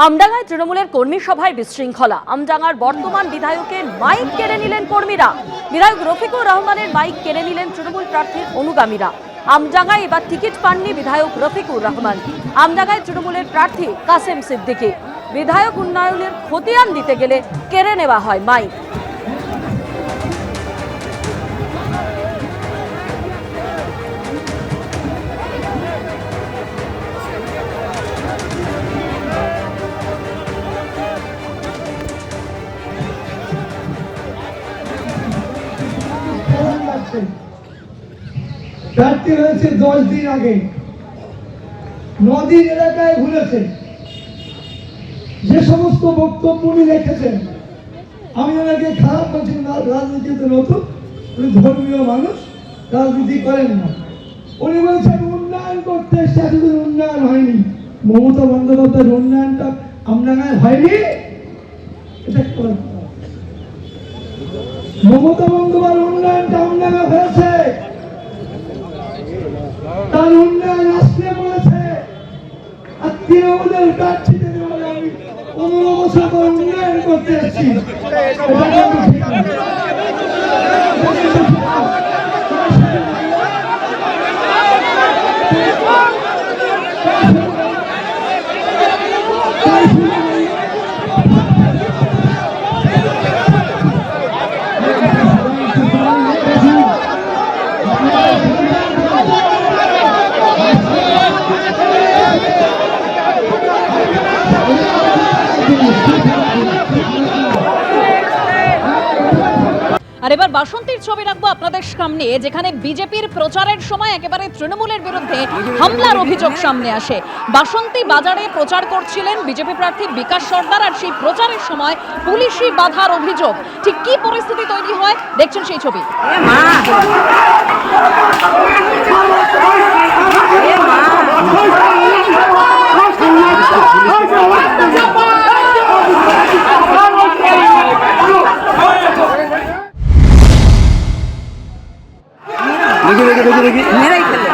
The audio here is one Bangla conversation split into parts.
আমডাঙ্গায় তৃণমূলের কর্মী সভায় বিশৃঙ্খলা। আমডাঙ্গার বর্তমান বিধায়কের মাইক কেড়ে নিলেন কর্মীরা। বিধায়ক রফিকুর রহমানের মাইক কেড়ে নিলেন তৃণমূল প্রার্থীর অনুগামীরা। আমডাঙ্গায় এবার টিকিট পাননি বিধায়ক রফিকুর রহমান। আমডাঙ্গায় তৃণমূলের প্রার্থী কাসেম সিদ্দিকী। বিধায়ক উন্নয়নের খতিয়ান দিতে গেলে কেড়ে নেওয়া হয় মাইক। প্রার্থী হয়েছে 10 দিন আগে, নদীর এলাকায় ঘুরেছে, যে সমস্ত বক্তব্য উনি রেখেছেন আমি ওনাকে খারাপ বলছি না। রাজনীতিতে নতুন, উনি ধর্মীয় মানুষ, রাজনীতি করেন না। উনি বলছেন উন্নয়ন করতে এসে এতদিন উন্নয়ন হয়নি। মমতা বন্দ্যোপাধ্যায়ের উন্নয়নটা আমডাঙ্গায় হয়নি, এটা মমতা বন্দ্যোপাধ্যায়ের উন্নয়নটা আমডাঙ্গায় হয়েছে, তার উন্নয়ন আসতে বলেছে। আর তৃণমূলের প্রার্থীদের বলে আমি 15 বছর পর উন্নয়ন করতে এসেছি। আর এবার বাসন্তীর ছবি রাখবো আপনাদের সামনে, যেখানে বিজেপির প্রচারের সময় একেবারে তৃণমূলের বিরুদ্ধে হামলার অভিযোগ সামনে আসে। বাসন্তী বাজারে প্রচার করছিলেন বিজেপি প্রার্থী বিকাশ সর্দার, আর সেই প্রচারের সময় পুলিশি বাধার অভিযোগ। ঠিক কি পরিস্থিতি তৈরি হয় দেখছেন সেই ছবি। দেখি মেরাই ফেলে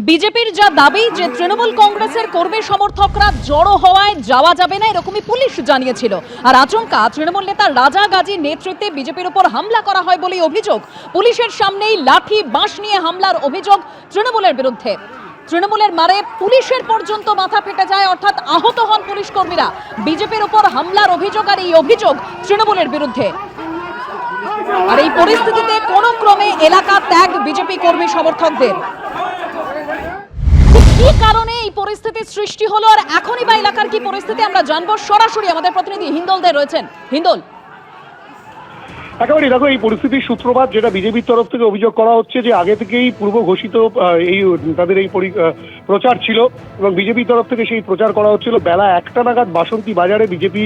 বিজেপির যা দাবি যে তৃণমূল কংগ্রেসের কর্মী সমর্থকরা জড়ো হওয়ায় যাওয়া যাবে না, এরকমই পুলিশ জানিয়েছিল। আর আচমকা তৃণমূল নেতা রাজা গাজীর নেতৃত্বে বিজেপির উপর হামলা করা হয় বলেই অভিযোগ। পুলিশের সামনেই লাঠি বাঁশ নিয়ে হামলার অভিযোগ তৃণমূলের বিরুদ্ধে। তৃণমূলের মারে পুলিশের পর্যন্ত মাথা ফেটে যায়, অর্থাৎ আহত হন পুলিশ কর্মীরা। বিজেপির উপর হামলার অভিযোগ, আর এই অভিযোগ তৃণমূলের বিরুদ্ধে। আর এই পরিস্থিতিতে কোনো ক্রমে এলাকা ত্যাগ বিজেপি কর্মী সমর্থকদের। কি কারণে এই পরিস্থিতির সৃষ্টি হলো আর এখনই বা এলাকার কি পরিস্থিতি আমরা জানবো। সরাসরি আমাদের প্রতিনিধি হিন্দল দে রয়েছেন। হিন্দল, একেবারে দেখো, এই পরিস্থিতির সূত্রপাত যেটা বিজেপির তরফ থেকে অভিযোগ করা হচ্ছে যে আগে থেকেই পূর্ব ঘোষিত এই তাদের এই প্রচার ছিল এবং বিজেপির তরফ থেকে সেই প্রচার করা হচ্ছিল। বেলা 1টা নাগাদ বাসন্তী বাজারে বিজেপি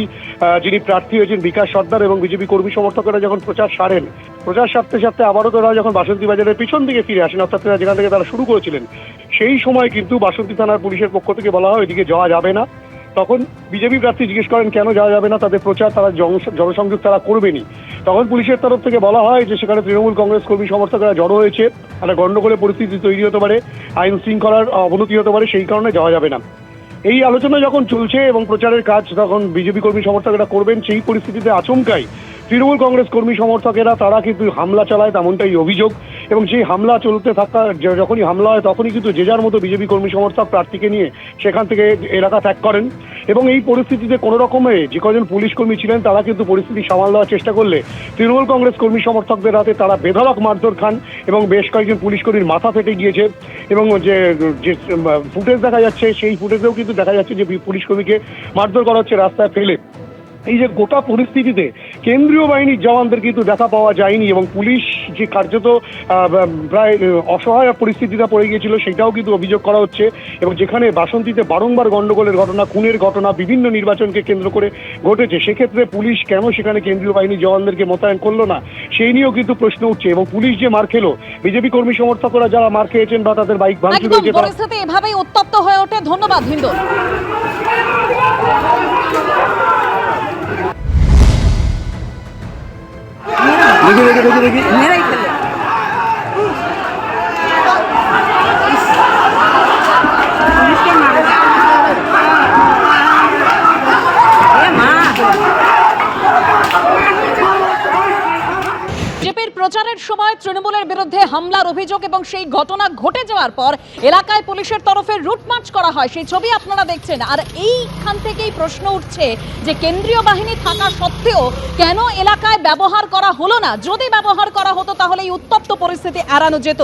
যিনি প্রার্থী হয়েছেন বিকাশ সর্দার এবং বিজেপি কর্মী সমর্থকেরা যখন প্রচার সারেন, প্রচার সারতে সারতে আবারও তারা যখন বাসন্তী বাজারের পিছন দিকে ফিরে আসেন, অর্থাৎ যেখান থেকে তারা শুরু করেছিলেন, সেই সময় কিন্তু বাসন্তী থানার পুলিশের পক্ষ থেকে বলা হয় এদিকে যাওয়া যাবে না। তখন বিজেপি প্রার্থী জিজ্ঞেস করেন কেন যাওয়া যাবে না, তাদের প্রচার তারা জনসংযোগ তারা করবেনি। তখন পুলিশের তরফ থেকে বলা হয় যে সেখানে তৃণমূল কংগ্রেস কর্মী সমর্থকরা জড়ো হয়েছে, একটা গণ্ডগোলের পরিস্থিতি তৈরি হতে পারে, আইন শৃঙ্খলার অবনতি হতে পারে, সেই কারণে যাওয়া যাবে না। এই আলোচনা যখন চলছে এবং প্রচারের কাজ তখন বিজেপি কর্মী সমর্থকেরা করবেন, সেই পরিস্থিতিতে আচমকাই তৃণমূল কংগ্রেস কর্মী সমর্থকেরা তারা কিন্তু হামলা চালায়, তেমনটাই অভিযোগ। এবং সেই হামলা চলতে থাকা, যখনই হামলা হয় তখনই কিন্তু যে যার মতো বিজেপি কর্মী সমর্থক প্রার্থীকে নিয়ে সেখান থেকে এলাকা ত্যাগ করেন। এবং এই পরিস্থিতিতে কোনো রকমে যে কজন পুলিশ কর্মী ছিলেন তারা কিন্তু পরিস্থিতি সামাল দেওয়ার চেষ্টা করলে তৃণমূল কংগ্রেস কর্মী সমর্থকদের হাতে তারা বেধড়ক মারধর খান এবং বেশ কয়েকজন পুলিশ কর্মীর মাথা ফেটে গিয়েছে। এবং যে ফুটেজ দেখা যাচ্ছে সেই ফুটেজেও কিন্তু দেখা যাচ্ছে যে পুলিশ কর্মীকে মারধর করা হচ্ছে রাস্তায় ফেলে। এই যে গোটা পরিস্থিতিতে কেন্দ্রীয় বাহিনীর জওয়ানদের কিন্তু দেখা পাওয়া যায়নি এবং পুলিশ যে কার্যত প্রায় অসহায় পরিস্থিতিতে পড়ে গিয়েছিল সেটাও কিন্তু অভিযোগ করা হচ্ছে। এবং যেখানে বাসন্তীতে বারংবার গন্ডগোলের ঘটনা, খুনের ঘটনা বিভিন্ন নির্বাচনকে কেন্দ্র করে ঘটেছে, সেক্ষেত্রে পুলিশ কেন সেখানে কেন্দ্রীয় বাহিনীর জওয়ানদেরকে মোতায়েন করলো না সেই নিয়েও কিন্তু প্রশ্ন উঠছে। এবং পুলিশ যে মার খেলো, বিজেপি কর্মী সমর্থকরা যারা মার খেয়েছেন বা তাদের বাইক ভাঙচুর একদম হয়েছে, পরিস্থিতি এভাবেই উত্তপ্ত হয়ে ওঠে। ধন্যবাদ হিন্দল। দেখি মেরেই ফেললে। পুলিশকে মারে। এ মা। বিজেপির প্রচারের সময় তৃণমূলের বিরুদ্ধে হামলার অভিযোগ এবং সেই ঘটনা ঘটে যাওয়ার পর এলাকায় পুলিশের তরফে রুট মার্চ করা হয়, সেই ছবি আপনারা দেখছেন। আর এইখান থেকেই প্রশ্ন উঠছে যে কেন্দ্রীয় বাহিনী থাকা সত্ত্বেও কেন এলাকায় ব্যবহার করা হলো না? যদি ব্যবহার করা হতো তাহলে এই উত্তপ্ত পরিস্থিতি এড়ানো যেত।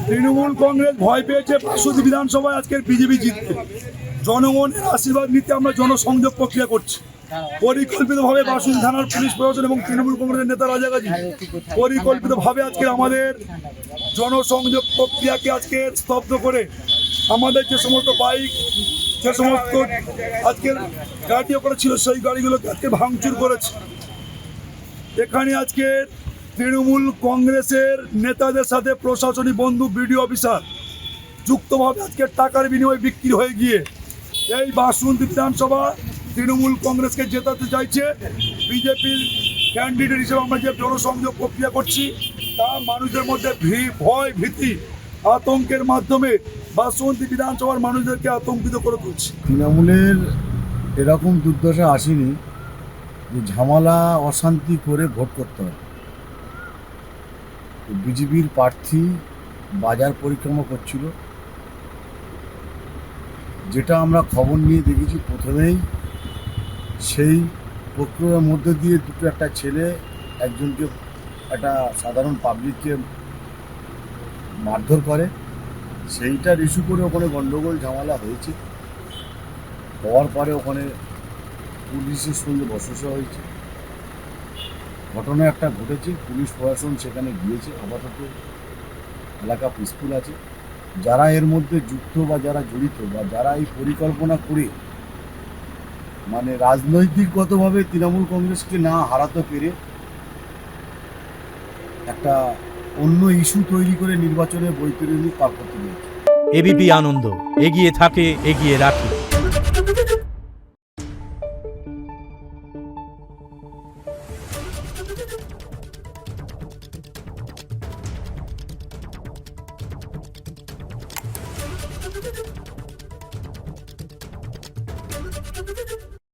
তৃণমূল কংগ্রেস ভয় পেয়েছে বাসন্তী বিধানসভায় আজকের বিজেপি জিতবে। জনগণের আশীর্বাদ নিতে আমরা জনসংযোগ প্রক্রিয়া করছি। পরিকল্পিতভাবে বাসন্তী থানার পুলিশ প্রশাসন এবং তৃণমূল কংগ্রেসের নেতা রাজাগাজী পরিকল্পিতভাবে আজকে আমাদের জনসংযোগ প্রক্রিয়াকে আজকে স্তব্ধ করে আমাদের যে সমস্ত বাইক, যে সমস্ত আজকের গাড়ি ওখানে ছিল সেই গাড়িগুলোকে আজকে ভাঙচুর করেছে। এখানে আজকে তৃণমূল কংগ্রেসের নেতাদের সাথে প্রশাসনিক বন্ধু বিডিও অফিসার যুক্তভাবে আজকে টাকার বিনিময়ে বিক্রি হয়ে গিয়ে এই বাসন্তী বিধানসভা তৃণমূল কংগ্রেসকে জেতাতে চাইছে। বিজেপির ক্যান্ডিডেট হিসেবে আমরা যে জনসংযোগ প্রক্রিয়া করছি তা মানুষদের মধ্যে ভয়, ভীতি, আতঙ্কের মাধ্যমে বাসন্তী বিধানসভার মানুষদেরকে আতঙ্কিত করে তুলছে। তৃণমূলের এরকম দুর্দশা আসেনি যে ঝামেলা অশান্তি করে ভোট করতে হয়। বিজেপির প্রার্থী বাজার পরিক্রমা করছিল, যেটা আমরা খবর নিয়ে দেখেছি। প্রথমেই সেই প্রক্রিয়ার মধ্যে দিয়ে একটা ছেলে একজনকে, একটা সাধারণ পাবলিককে মারধর করে। সেইটার ইস্যু করে ওখানে গন্ডগোল ঝামেলা হয়েছে। হওয়ার পরে ওখানে পুলিশের সঙ্গে বচসা হয়েছে। ঘটনা একটা ঘটেছে, পুলিশ প্রশাসন সেখানে গিয়েছে। আপাতত এলাকা পিসফুল আছে। যারা এর মধ্যে যুক্ত বা যারা জড়িত বা যারা এই পরিকল্পনা করে রাজনৈতিকগতভাবে তৃণমূল কংগ্রেসকে না হারাতে পেরে একটা অন্য ইস্যু তৈরি করে নির্বাচনে বৈতরণী পার করতে পেরেছে। এবিপি আনন্দ, এগিয়ে থাকে, এগিয়ে রাখে।